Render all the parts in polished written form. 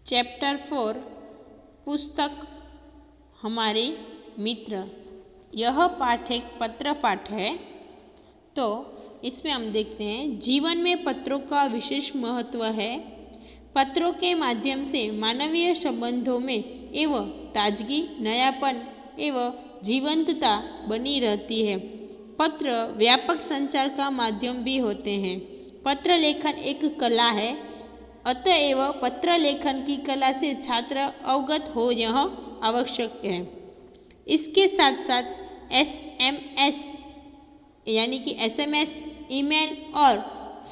Chapter 4 पुस्तक हमारे मित्र। यह पाठ एक पत्र पाठ है। तो इसमें हम देखते हैं जीवन में पत्रों का विशेष महत्व है। पत्रों के माध्यम से मानवीय संबंधों में एवं ताजगी, नयापन एवं जीवंतता बनी रहती है। पत्र व्यापक संचार का माध्यम भी होते हैं। पत्र लेखन एक कला है, अतएव पत्र लेखन की कला से छात्र अवगत हो यह आवश्यक है। इसके साथ साथ SMS यानी कि SMS, ईमेल और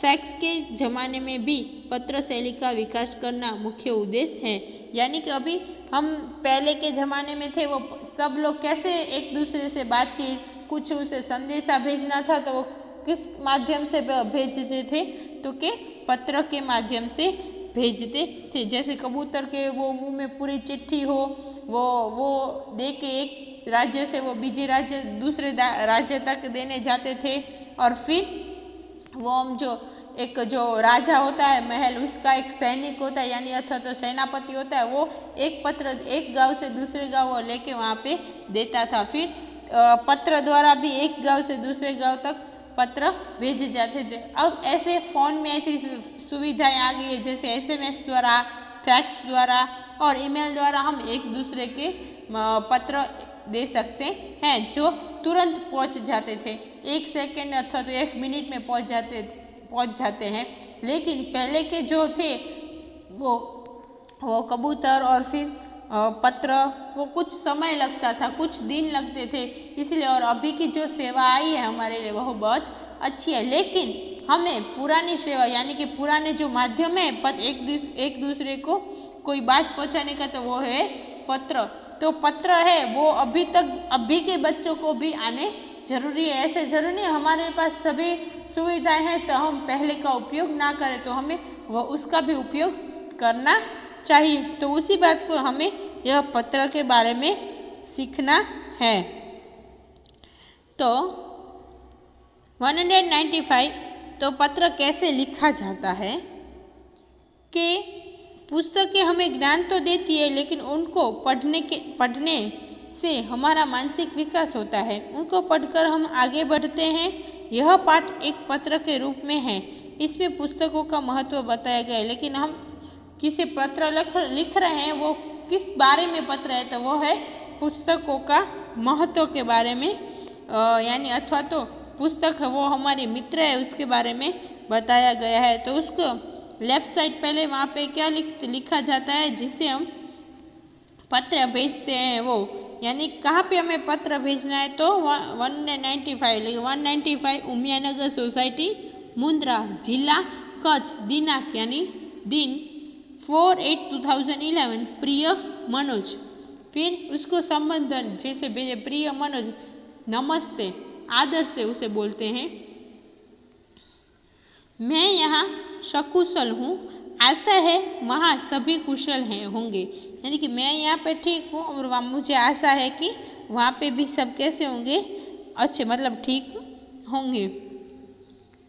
फैक्स के ज़माने में भी पत्र शैली का विकास करना मुख्य उद्देश्य है। यानी कि अभी हम पहले के ज़माने में थे, वो सब लोग कैसे एक दूसरे से बातचीत, कुछ उसे संदेशा भेजना था तो वो किस माध्यम से भेजते थे, तो के पत्र के माध्यम से भेजते थे। जैसे कबूतर के वो मुंह में पूरी चिट्ठी हो, वो दे के एक राज्य से वो बीजे राज्य दूसरे राज्य तक देने जाते थे। और फिर वो हम जो राजा होता है महल, उसका एक सैनिक होता है यानी अथवा तो सेनापति होता है, वो एक पत्र एक गांव से दूसरे गांव वो लेके वहाँ पे देता था। फिर पत्र द्वारा भी एक गांव से दूसरे गांव तक पत्र भेजे जाते थे। अब ऐसे फ़ोन में ऐसी सुविधाएं आ गई है, जैसे SMS द्वारा, फैक्स द्वारा और ईमेल द्वारा हम एक दूसरे के पत्र दे सकते हैं जो तुरंत पहुंच जाते थे। 1 सेकेंड अथवा तो 1 मिनट में पहुंच जाते हैं। लेकिन पहले के जो थे वो कबूतर और फिर पत्र, वो कुछ समय लगता था, कुछ दिन लगते थे इसलिए। और अभी की जो सेवा आई है हमारे लिए वह बहुत अच्छी है। लेकिन हमें पुरानी सेवा यानी कि पुराने जो माध्यम है एक दूसरे को कोई बात पहुंचाने का, तो वो है पत्र। तो पत्र है वो अभी के बच्चों को भी आने जरूरी है। ऐसे जरूरी नहीं हमारे पास सभी सुविधाएं हैं तो हम पहले का उपयोग ना करें, तो हमें वह उसका भी उपयोग करना चाहिए। तो उसी बात को हमें यह पत्र के बारे में सीखना है। तो 195 तो पत्र कैसे लिखा जाता है कि पुस्तकें हमें ज्ञान तो देती है, लेकिन उनको पढ़ने से हमारा मानसिक विकास होता है। उनको पढ़कर हम आगे बढ़ते हैं। यह पाठ एक पत्र के रूप में है। इसमें पुस्तकों का महत्व बताया गया है, लेकिन हम किसी पत्र लिख रहे हैं, वो किस बारे में पत्र है, तो वो है पुस्तकों का महत्व के बारे में, यानी अथवा तो पुस्तक है वो हमारे मित्र है उसके बारे में बताया गया है। तो उसको लेफ्ट साइड पहले वहाँ पे क्या लिखा जाता है जिसे हम पत्र भेजते हैं, वो यानी कहाँ पे हमें पत्र भेजना है, तो 195 उमियानगर सोसाइटी, मुंद्रा, जिला कच्छ, दिनांक यानी दिन 4/8/2011, प्रिय मनोज। फिर उसको संबोधन जैसे भेजे, प्रिय मनोज नमस्ते, आदर से उसे बोलते हैं। मैं यहाँ सकुशल हूँ, आशा है वहाँ सभी कुशल होंगे। यानी कि मैं यहाँ पे ठीक हूँ और वहाँ मुझे आशा है कि वहाँ पे भी सब कैसे होंगे, अच्छे मतलब ठीक होंगे।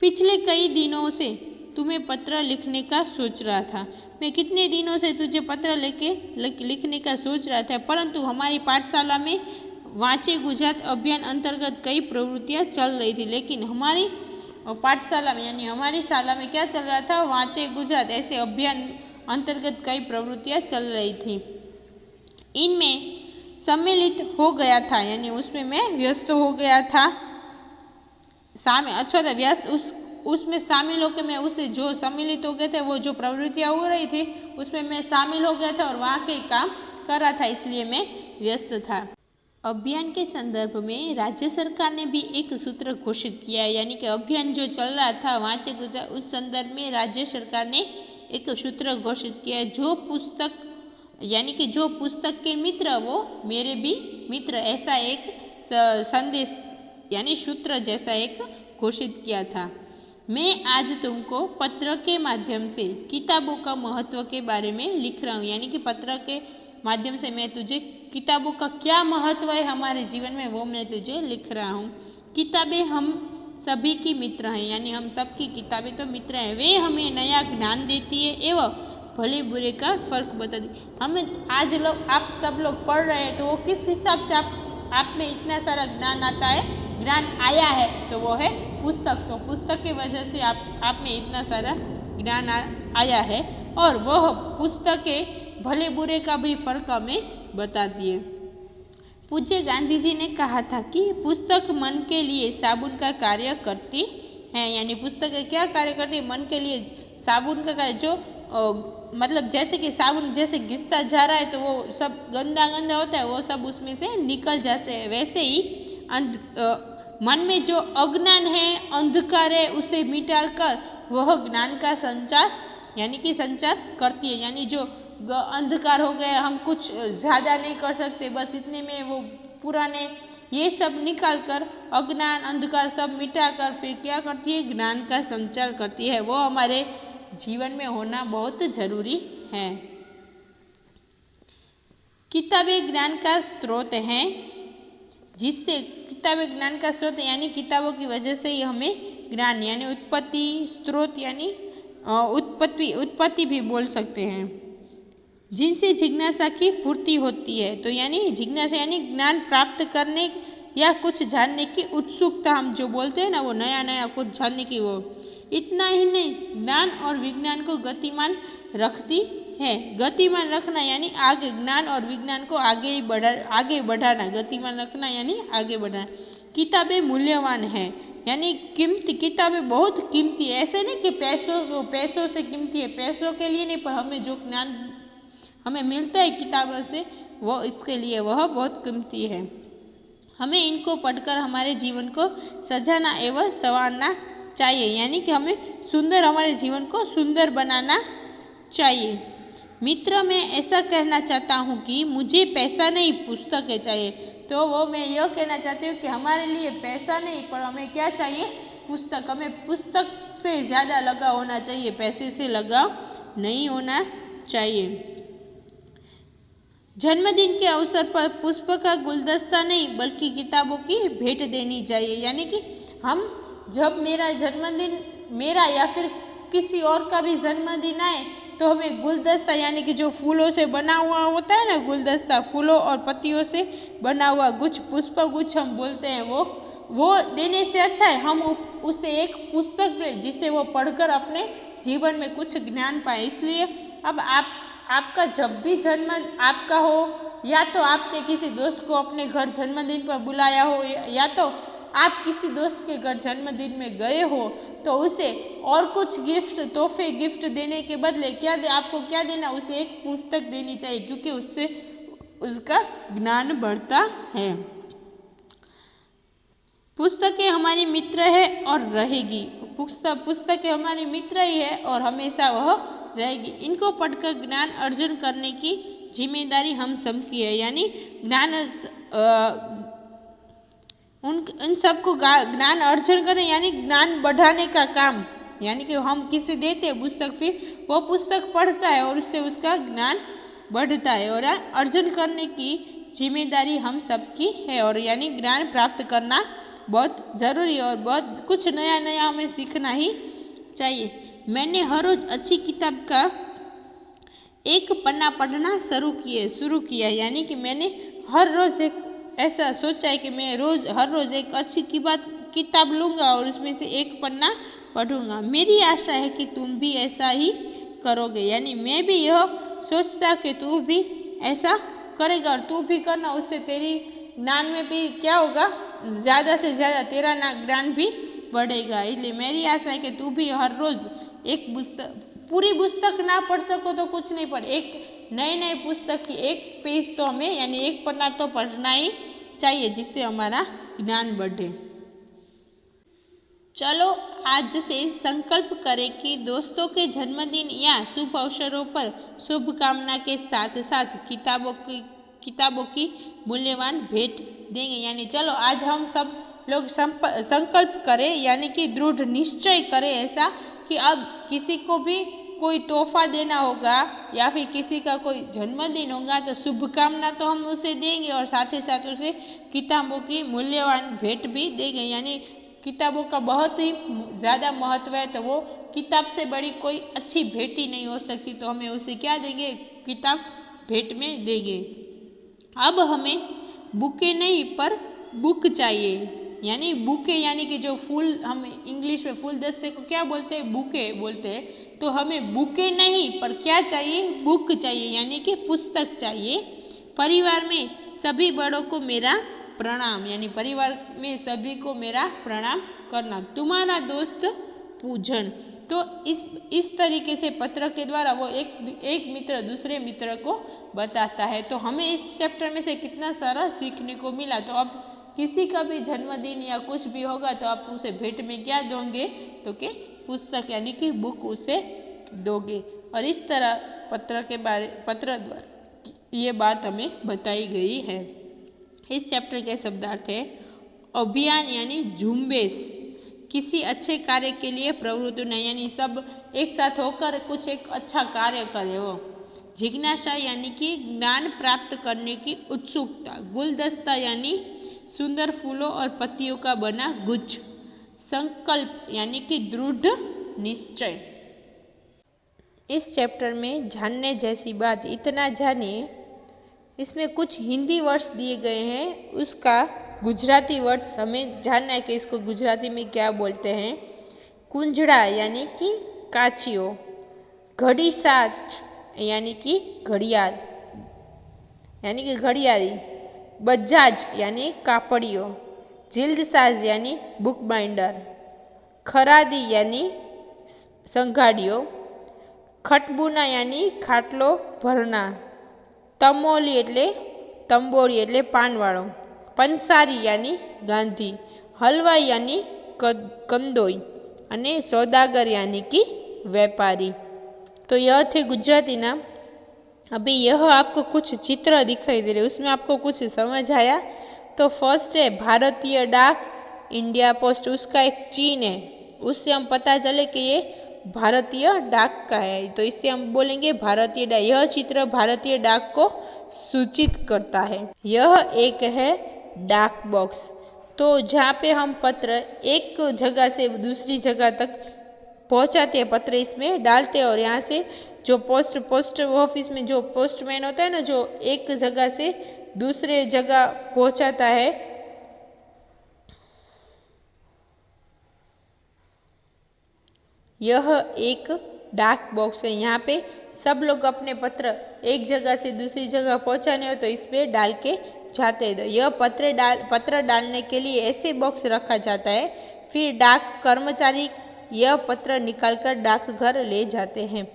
पिछले कई दिनों से तुम्हें पत्र लिखने का सोच रहा था। मैं कितने दिनों से तुझे पत्र लिखने का सोच रहा था, परंतु हमारी पाठशाला में वांचे गुजरात अभियान अंतर्गत कई प्रवृत्तियाँ चल रही थी। लेकिन हमारी पाठशाला में यानी हमारी शाला में क्या चल रहा था, वांचे गुजरात ऐसे अभियान अंतर्गत कई प्रवृत्तियाँ चल रही थी। इनमें सम्मिलित हो गया था, यानी उसमें मैं व्यस्त हो गया था। व्यस्त उसमें शामिल होकर मैं उसे जो सम्मिलित हो गए थे, वो जो प्रवृत्तियाँ हो रही थी उसमें मैं शामिल हो गया था और वहाँ के काम कर रहा था, इसलिए मैं व्यस्त था। अभियान के संदर्भ में राज्य सरकार ने भी एक सूत्र घोषित किया है। यानी कि अभियान जो चल रहा था वांचे गुजरात, उस संदर्भ में राज्य सरकार ने एक सूत्र घोषित किया है, जो पुस्तक के मित्र वो मेरे भी मित्र, ऐसा एक संदेश यानी सूत्र जैसा एक घोषित किया था। मैं आज तुमको पत्र के माध्यम से किताबों का महत्व के बारे में लिख रहा हूँ। यानी कि पत्र के माध्यम से मैं तुझे किताबों का क्या महत्व है हमारे जीवन में, वो मैं तुझे लिख रहा हूँ। किताबें हम सभी की मित्र हैं, यानी हम सबकी किताबें तो मित्र हैं। वे हमें नया ज्ञान देती है एवं भले बुरे का फर्क बता दी। हमें आज लोग आप सब लोग पढ़ रहे हैं तो वो किस हिसाब से आप में इतना सारा ज्ञान आता है, ज्ञान आया है, तो वो है पुस्तक। तो पुस्तक की वजह से आप में इतना सारा ज्ञान आया है और वह पुस्तकें भले बुरे का भी फर्क हमें बताती है। पूज्य गांधी जी ने कहा था कि पुस्तक मन के लिए साबुन का कार्य करती है, यानी पुस्तकें क्या कार्य करती है, मन के लिए साबुन का कार्य। जो मतलब जैसे कि साबुन जैसे घिसता जा रहा है तो वो सब गंदा गंदा होता है, वो सब उसमें से निकल जाते हैं। वैसे ही मन में जो अज्ञान है, अंधकार है, उसे मिटाकर वह ज्ञान का संचार यानी कि संचार करती है। यानी जो अंधकार हो गया, हम कुछ ज़्यादा नहीं कर सकते, बस इतने में वो पुराने ये सब निकाल कर अज्ञान अंधकार सब मिटाकर फिर क्या करती है, ज्ञान का संचार करती है। वो हमारे जीवन में होना बहुत जरूरी है। किताबें ज्ञान का स्रोत हैं, जिससे किताबें ज्ञान का स्रोत यानी किताबों की वजह से ही हमें ज्ञान यानी उत्पत्ति, स्रोत यानी उत्पत्ति भी बोल सकते हैं, जिनसे जिज्ञासा की पूर्ति होती है। तो यानी जिज्ञासा यानी ज्ञान प्राप्त करने या कुछ जानने की उत्सुकता, हम जो बोलते हैं ना, वो नया नया कुछ जानने की। वो इतना ही नहीं, ज्ञान और विज्ञान को गतिमान रखती है। गतिमान रखना यानी आगे, ज्ञान और विज्ञान को आगे बढ़ाना। गतिमान रखना यानी आगे बढ़ाना। किताबें मूल्यवान है यानी कीमती, किताबें बहुत कीमती है। ऐसे नहीं कि पैसों से कीमती है, पैसों के लिए नहीं, पर हमें जो ज्ञान हमें मिलता है किताबों से, वो इसके लिए वह बहुत कीमती है। हमें इनको पढ़कर हमारे जीवन को सजाना एवं संवारना चाहिए, यानी कि हमें सुंदर, हमारे जीवन को सुंदर बनाना चाहिए। मित्र, मैं ऐसा कहना चाहता हूँ कि मुझे पैसा नहीं, पुस्तकें चाहिए। तो वो मैं यह कहना चाहती हूँ कि हमारे लिए पैसा नहीं, पर हमें क्या चाहिए, पुस्तक। हमें पुस्तक से ज़्यादा लगाव होना चाहिए, पैसे से लगाव नहीं होना चाहिए। जन्मदिन के अवसर पर पुष्प का गुलदस्ता नहीं बल्कि किताबों की भेंट देनी चाहिए। यानी कि हम जब मेरा जन्मदिन, मेरा या फिर किसी और का भी जन्मदिन आए, तो हमें गुलदस्ता यानी कि जो फूलों से बना हुआ होता है ना, गुलदस्ता, फूलों और पत्तियों से बना हुआ गुच्छ, पुष्प गुच्छ हम बोलते हैं, वो देने से अच्छा है हम उसे एक पुस्तक दें, जिसे वो पढ़कर अपने जीवन में कुछ ज्ञान पाए। इसलिए अब आपका जब भी जन्म आपका हो, या तो आपने किसी दोस्त को अपने घर जन्मदिन पर बुलाया हो, या तो आप किसी दोस्त के घर जन्मदिन में गए हो, तो उसे और कुछ गिफ्ट, तोहफे गिफ्ट देने के बदले आपको क्या देना, उसे एक पुस्तक देनी चाहिए, क्योंकि उससे उसका ज्ञान बढ़ता है। पुस्तकें हमारी मित्र है और रहेगी। पुस्तकें हमारी मित्र ही है और हमेशा वह रहेगी। इनको पढ़कर ज्ञान अर्जन करने की जिम्मेदारी हम सबकी है। यानी ज्ञान उन सबको ज्ञान अर्जन करें, यानी ज्ञान बढ़ाने का काम, यानी कि हम किसे देते हैं पुस्तक, फिर वो पुस्तक पढ़ता है और उससे उसका ज्ञान बढ़ता है। और अर्जन करने की जिम्मेदारी हम सबकी है, और यानी ज्ञान प्राप्त करना बहुत ज़रूरी है और बहुत कुछ नया नया हमें सीखना ही चाहिए। मैंने हर रोज़ अच्छी किताब का एक पन्ना पढ़ना शुरू किया, यानी कि मैंने हर रोज़ एक ऐसा सोचा है कि मैं हर रोज़ एक अच्छी किताब लूँगा और उसमें से एक पन्ना पढ़ूँगा। मेरी आशा है कि तुम भी ऐसा ही करोगे। यानी मैं भी यह सोचता कि तू भी ऐसा करेगा और तू भी करना, उससे तेरी ज्ञान में भी क्या होगा, ज़्यादा से ज़्यादा तेरा ज्ञान भी बढ़ेगा। इसलिए मेरी आशा है कि तू भी हर रोज़ एक पूरी पुस्तक ना पढ़ सको तो कुछ नहीं, पढ़ एक नई पुस्तक की एक पेज तो हमें यानी एक पन्ना तो पढ़ना ही चाहिए, जिससे हमारा ज्ञान बढ़े। चलो आज से संकल्प करें कि दोस्तों के जन्मदिन या शुभ अवसरों पर शुभकामना के साथ साथ किताबों की मूल्यवान भेंट देंगे। यानी चलो आज हम सब लोग संकल्प करें, यानी कि दृढ़ निश्चय करें ऐसा कि अब किसी को भी कोई तोहफा देना होगा या फिर किसी का कोई जन्मदिन होगा तो शुभकामना तो हम उसे देंगे और साथ ही साथ उसे किताबों की मूल्यवान भेंट भी देंगे। यानी किताबों का बहुत ही ज़्यादा महत्व है, तो वो किताब से बड़ी कोई अच्छी भेंट ही नहीं हो सकती, तो हमें उसे क्या देंगे, किताब भेंट में देंगे। अब हमें बुके नहीं पर बुक चाहिए, यानी बुके यानी कि जो फूल, हम इंग्लिश में फूल दस्ते को क्या बोलते हैं, बुके बोलते हैं। तो हमें बुके नहीं पर क्या चाहिए, बुक चाहिए, यानी कि पुस्तक चाहिए। परिवार में सभी बड़ों को मेरा प्रणाम, यानी परिवार में सभी को मेरा प्रणाम करना। तुम्हारा दोस्त पूजन। तो इस तरीके से पत्र के द्वारा वो एक मित्र दूसरे मित्र को बताता है। तो हमें इस चैप्टर में से कितना सारा सीखने को मिला। तो अब किसी का भी जन्मदिन या कुछ भी होगा तो आप उसे भेंट में क्या दोगे, तो कि पुस्तक यानी कि बुक उसे दोगे। और इस तरह पत्र द्वारा ये बात हमें बताई गई है। इस चैप्टर के शब्दार्थ है अभियान यानी झुंबेश, किसी अच्छे कार्य के लिए प्रवृत्त होना, यानी सब एक साथ होकर कुछ एक अच्छा कार्य करे वो। जिज्ञासा यानी कि ज्ञान प्राप्त करने की उत्सुकता। गुलदस्ता यानी सुंदर फूलों और पत्तियों का बना गुच्छ। संकल्प यानी कि दृढ़ निश्चय। इस चैप्टर में जानने जैसी बात इतना जानिए। इसमें कुछ हिंदी वर्ड्स दिए गए हैं, उसका गुजराती वर्ड्स हमें जानना है कि इसको गुजराती में क्या बोलते हैं। कुंजड़ा यानी कि काचियो। घड़ी साच यानी कि घड़ियाल यानी कि घड़ियाली। बजाज यानी कापड़ियो। जिल्दसाज यानी बुक बाइंडर। खरादी यानी संघाड़ियो। खटबुना यानी खाटलो भरना। तमोली एटले तंबोरी एटले पानवाड़ो। पंसारी यानी गांधी। हलवाई यानी कंदोई अने सौदागर यानी कि व्यापारी। तो यह थे गुजराती नाम। अभी यह आपको कुछ चित्र दिखाई दे रहे, उसमें आपको कुछ समझ आया? तो फर्स्ट है भारतीय डाक, इंडिया पोस्ट, उसका एक चीन है, उससे हम पता चले कि ये भारतीय डाक का है, तो इससे हम बोलेंगे भारतीय डाक। यह चित्र भारतीय डाक को सूचित करता है। यह एक है डाक बॉक्स, तो जहाँ पे हम पत्र एक जगह से दूसरी जगह तक पहुँचाते हैं, पत्र इसमें डालते हैं और यहाँ से जो पोस्ट ऑफिस में जो पोस्टमैन होता है ना, जो एक जगह से दूसरे जगह पहुँचाता है, यह एक डाक बॉक्स है। यहाँ पे सब लोग अपने पत्र एक जगह से दूसरी जगह पहुँचाने हो तो इस पे डाल के जाते हैं। तो यह पत्र डालने के लिए ऐसे बॉक्स रखा जाता है। फिर डाक कर्मचारी यह पत्र निकालकर डाकघर ले जाते हैं।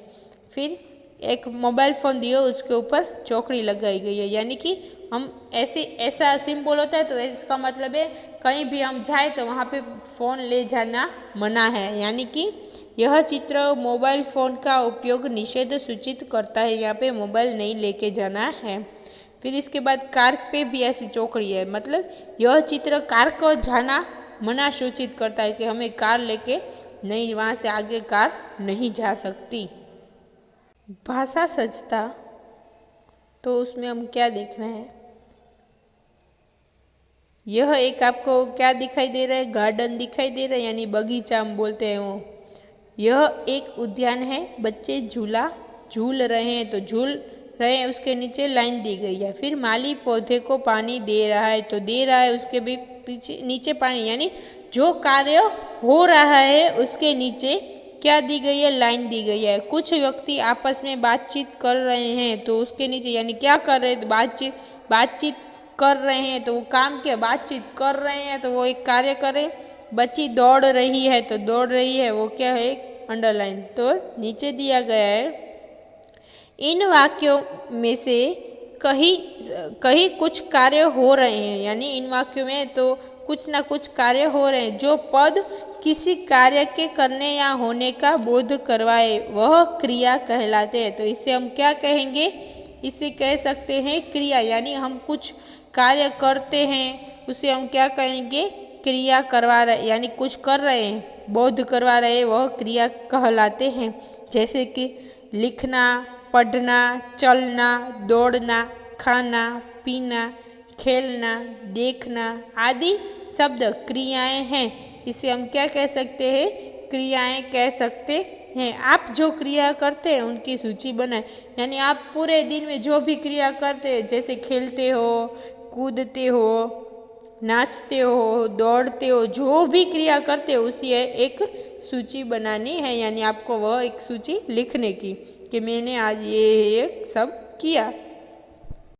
फिर एक मोबाइल फ़ोन दिया, उसके ऊपर चौकड़ी लगाई गई है, यानी कि हम ऐसा सिंबल होता है तो इसका मतलब है कहीं भी हम जाए तो वहाँ पे फ़ोन ले जाना मना है, यानी कि यह चित्र मोबाइल फ़ोन का उपयोग निषेध सूचित करता है। यहाँ पे मोबाइल नहीं लेके जाना है। फिर इसके बाद कार पे भी ऐसी चौकड़ी है, मतलब यह चित्र कार को जाना मना सूचित करता है कि हमें कार लेके नहीं, वहाँ से आगे कार नहीं जा सकती। भाषा सजता, तो उसमें हम क्या देख रहे हैं, यह एक आपको क्या दिखाई दे रहा है, गार्डन दिखाई दे रहा है, यानी बगीचा हम बोलते हैं वो। यह एक उद्यान है, बच्चे झूला झूल रहे हैं, तो झूल रहे हैं उसके नीचे लाइन दी गई है। फिर माली पौधे को पानी दे रहा है, तो दे रहा है उसके भी पीछे नीचे पानी, यानी जो कार्य हो रहा है उसके नीचे क्या दी गई है, लाइन दी गई है। कुछ व्यक्ति आपस में बातचीत कर रहे हैं, तो उसके नीचे यानी क्या कर रहे हैं, तो बातचीत कर रहे हैं, तो वो काम क्या, बातचीत कर रहे हैं, तो वो एक कार्य करें। बच्ची दौड़ रही है, तो दौड़ रही है वो क्या है, अंडरलाइन, तो नीचे दिया गया है। इन वाक्यों में से कहीं कुछ कार्य हो रहे हैं, यानी इन वाक्यों में तो कुछ ना कुछ कार्य हो रहे हैं। जो पद किसी कार्य के करने या होने का बोध करवाए वह क्रिया कहलाते हैं। तो इसे हम क्या कहेंगे, इसे कह सकते हैं क्रिया, यानी हम कुछ कार्य करते हैं उसे हम क्या कहेंगे, क्रिया करवा रहे, यानी कुछ कर रहे हैं, बोध करवा रहे हैं, वह क्रिया कहलाते हैं। जैसे कि लिखना, पढ़ना, चलना, दौड़ना, खाना, पीना, खेलना, देखना आदि शब्द क्रियाएं हैं। इसे हम क्या कह सकते हैं, क्रियाएं कह सकते हैं। आप जो क्रिया करते हैं उनकी सूची बनाएं। यानी आप पूरे दिन में जो भी क्रिया करते हैं, जैसे खेलते हो, कूदते हो, नाचते हो, दौड़ते हो, जो भी क्रिया करते हो उसी एक सूची बनानी है। यानी आपको वह एक सूची लिखने की कि मैंने आज ये सब किया।